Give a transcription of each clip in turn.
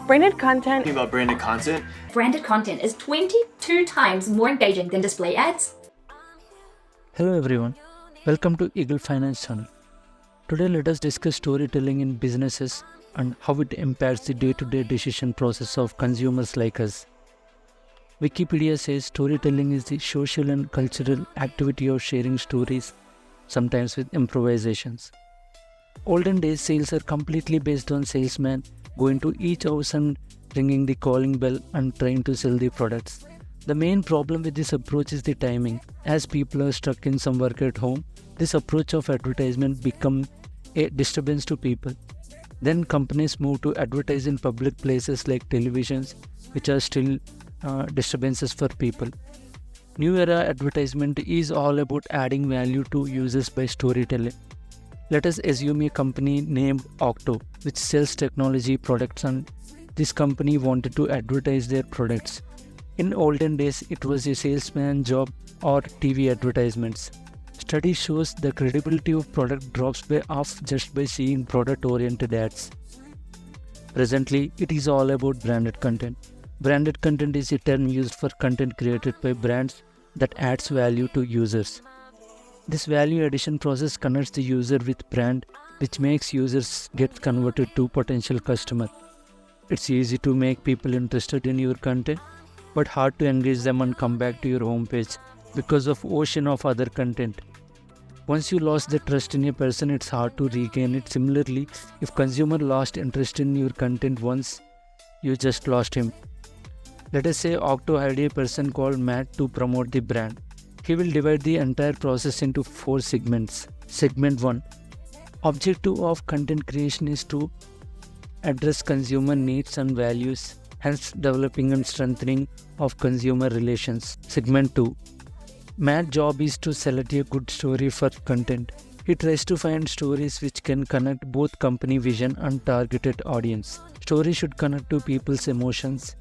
Branded content. About branded content. Branded content is 22 times more engaging than display ads. Hello everyone, welcome to Eagle Finance channel. Today let us discuss storytelling in businesses and how it impacts the day-to-day decision process of consumers like us. Wikipedia says storytelling is the social and cultural activity of sharing stories, sometimes with improvisations. Olden days sales are completely based on salesmen going to each house and ringing the calling bell and trying to sell the products. The main problem with this approach is the timing. As people are stuck in some work at home, this approach of advertisement becomes a disturbance to people. Then companies move to advertise in public places like televisions, which are still disturbances for people. New era advertisement is all about adding value to users by storytelling. Let us assume a company named Octo, which sells technology products, and this company wanted to advertise their products. In olden days, it was a salesman job or TV advertisements. Study shows the credibility of product drops by half just by seeing product-oriented ads. Presently, it is all about branded content. Branded content is a term used for content created by brands that adds value to users. This value addition process connects the user with brand, which makes users get converted to potential customer. It's easy to make people interested in your content, but hard to engage them and come back to your homepage because of ocean of other content. Once you lost the trust in a person, it's hard to regain it. Similarly, if consumer lost interest in your content once, you just lost him. Let us say Octo hired a person called Matt to promote the brand. He will divide the entire process into 4 segments. Segment 1. Objective of content creation is to address consumer needs and values, hence developing and strengthening of consumer relations. Segment 2. Matt's job is to select a good story for content. He tries to find stories which can connect both company vision and targeted audience. Story should connect to people's emotions.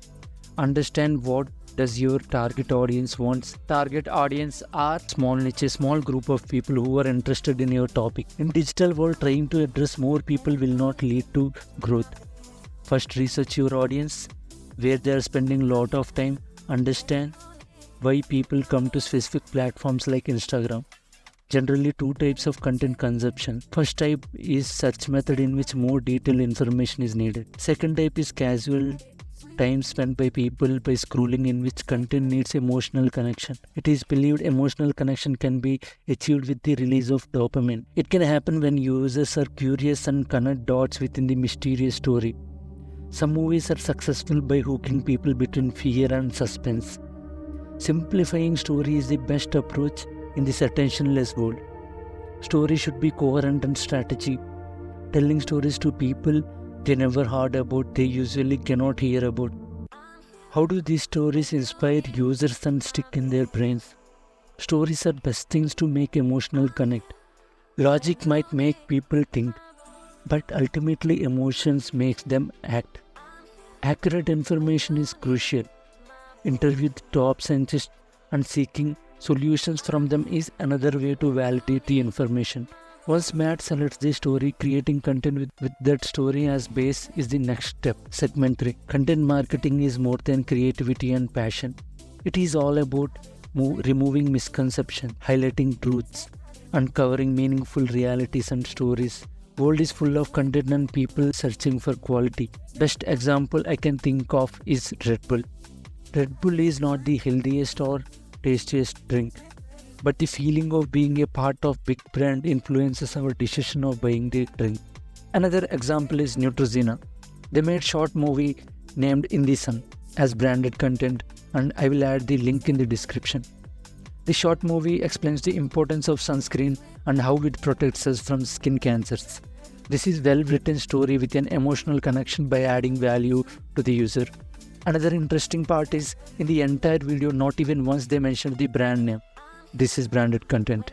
Understand what does your target audience wants. Target audience are small niche, small group of people who are interested in your topic. In digital world, trying to address more people will not lead to growth. First, research your audience, where they are spending a lot of time. Understand why people come to specific platforms like Instagram. Generally, 2 types of content consumption. First type is search method, in which more detailed information is needed. Second type is casual time spent by people by scrolling, in which content needs emotional connection. It is believed emotional connection can be achieved with the release of dopamine. It can happen when users are curious and connect dots within the mysterious story. Some movies are successful by hooking people between fear and suspense. Simplifying story is the best approach in this attentionless world. Story should be coherent and strategy. Telling stories to people they never heard about, they usually cannot hear about. How do these stories inspire users and stick in their brains? Stories are best things to make emotional connect. Logic might make people think, but ultimately emotions makes them act. Accurate information is crucial. Interview the top scientists and seeking solutions from them is another way to validate the information. Once Matt selects the story, creating content with that story as base is the next step. Segment 3. Content marketing is more than creativity and passion. It is all about removing misconceptions, highlighting truths, uncovering meaningful realities and stories. World is full of content and people searching for quality. Best example I can think of is Red Bull. Red Bull is not the healthiest or tastiest drink, but the feeling of being a part of big brand influences our decision of buying the drink. Another example is Neutrogena. They made short movie named In the Sun as branded content, and I will add the link in the description. The short movie explains the importance of sunscreen and how it protects us from skin cancers. This is well-written story with an emotional connection by adding value to the user. Another interesting part is in the entire video, not even once they mentioned the brand name. This is branded content.